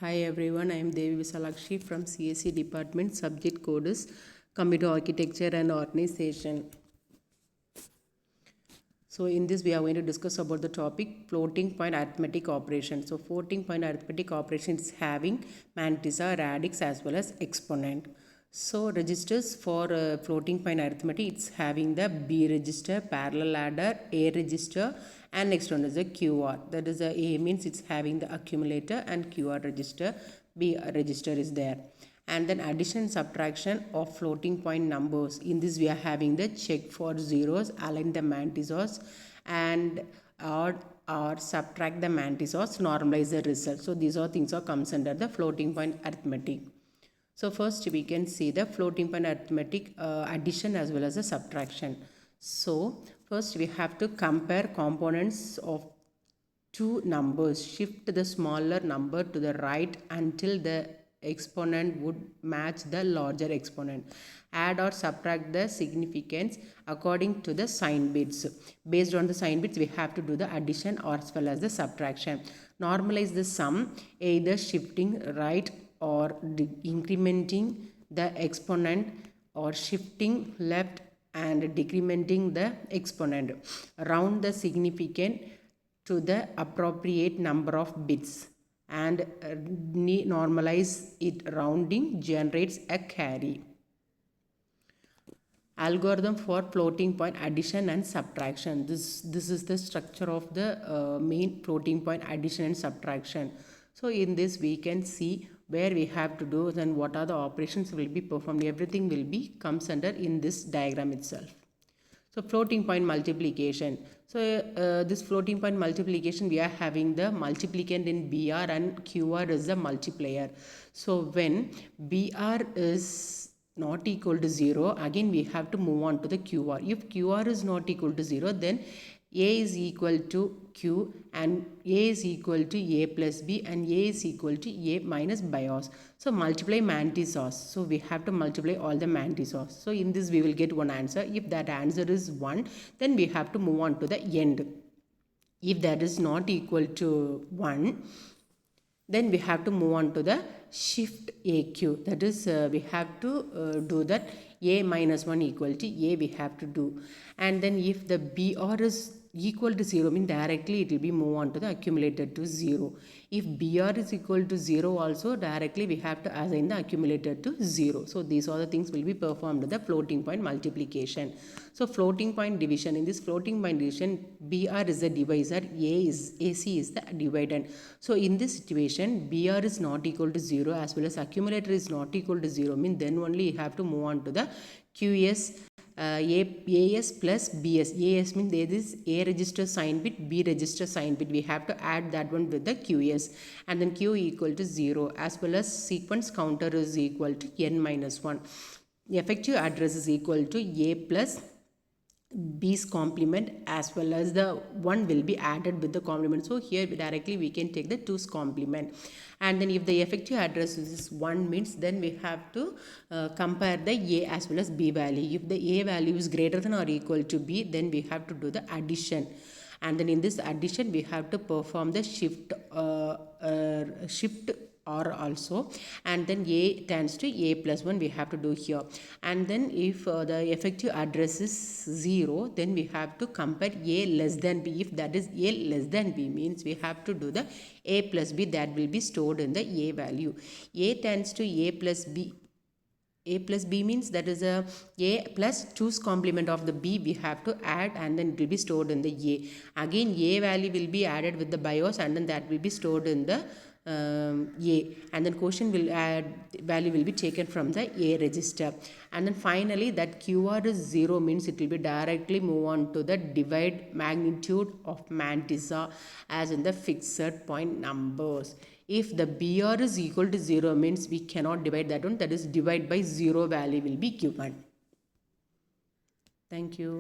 Hi everyone, I am Devi Visalakshi from CSE department. Subject code is Computer Architecture and Organization. So in this we are going to discuss about the topic floating point arithmetic operation. So floating point arithmetic operation is having mantissa, radix as well as exponent. So registers for floating point arithmetic, it's having the B register, parallel adder, A register, and next one is the QR. That is the A means it's having the accumulator and QR register, B register is there. And then addition subtraction of floating point numbers. In this we are having the check for zeros, align the mantissas, and add or subtract the mantissas, normalize the result. So these are things that comes under the floating point arithmetic. So first we can see the floating point arithmetic addition as well as the subtraction. So first we have to compare components of two numbers. Shift the smaller number to the right until the exponent would match the larger exponent. Add or subtract the significance according to the sign bits. Based on the sign bits, we have to do the addition or as well as the subtraction. Normalize the sum, either shifting right or incrementing the exponent or shifting left and decrementing the exponent. Round the significant to the appropriate number of bits and normalize it. Rounding generates a carry. Algorithm for floating point addition and subtraction. This is the structure of the main floating point addition and subtraction. So in this we can see where we have to do and what are the operations will be performed. Everything will be comes under in this diagram itself. So floating point multiplication. So this floating point multiplication, we are having the multiplicand in BR and QR is the multiplier. So when BR is not equal to 0, again we have to move on to the QR. If QR is not equal to 0, then A is equal to Q and A is equal to A plus B and A is equal to A minus bios. So multiply mantissas. So we have to multiply all the mantissas. So in this we will get one answer. If that answer is 1, then we have to move on to the end. If that is not equal to 1, then we have to move on to the shift AQ. That is we have to do that A minus 1 equal to A we have to do. And then if the BR is equal to 0, mean directly it will be move on to the accumulator to 0. If BR is equal to 0 also, directly we have to assign the accumulator to 0. So these are the things will be performed with the floating point multiplication. So floating point division. In this floating point division, BR is the divisor, AC is the dividend. So in this situation, BR is not equal to 0 as well as accumulator is not equal to 0. Mean then only you have to move on to the QS. AS plus BS. AS means there is A register sign bit, B register sign bit. We have to add that one with the QS. And then Q equal to 0 as well as sequence counter is equal to N minus 1. The effective address is equal to A plus B's complement as well as the 1 will be added with the complement. So here directly we can take the 2's complement. And then if the effective address is 1 means then we have to compare the A as well as B value. If the A value is greater than or equal to B, then we have to do the addition. And then in this addition we have to perform the shift or also, and then A tends to A plus 1 we have to do here. And then if the effective address is 0, then we have to compare A less than B. If that is A less than B means we have to do the A plus B, that will be stored in the A value. A tends to A plus B. A plus B means that is a plus 2's complement of the B we have to add, and then it will be stored in the A. Again A value will be added with the BIOS and then that will be stored in the A, and then quotient will add value will be taken from the A register. And then finally that QR is 0 means it will be directly move on to the divide magnitude of mantissa as in the fixed point numbers. If the BR is equal to 0 means we cannot divide that one, that is divide by 0 value will be given. Thank you.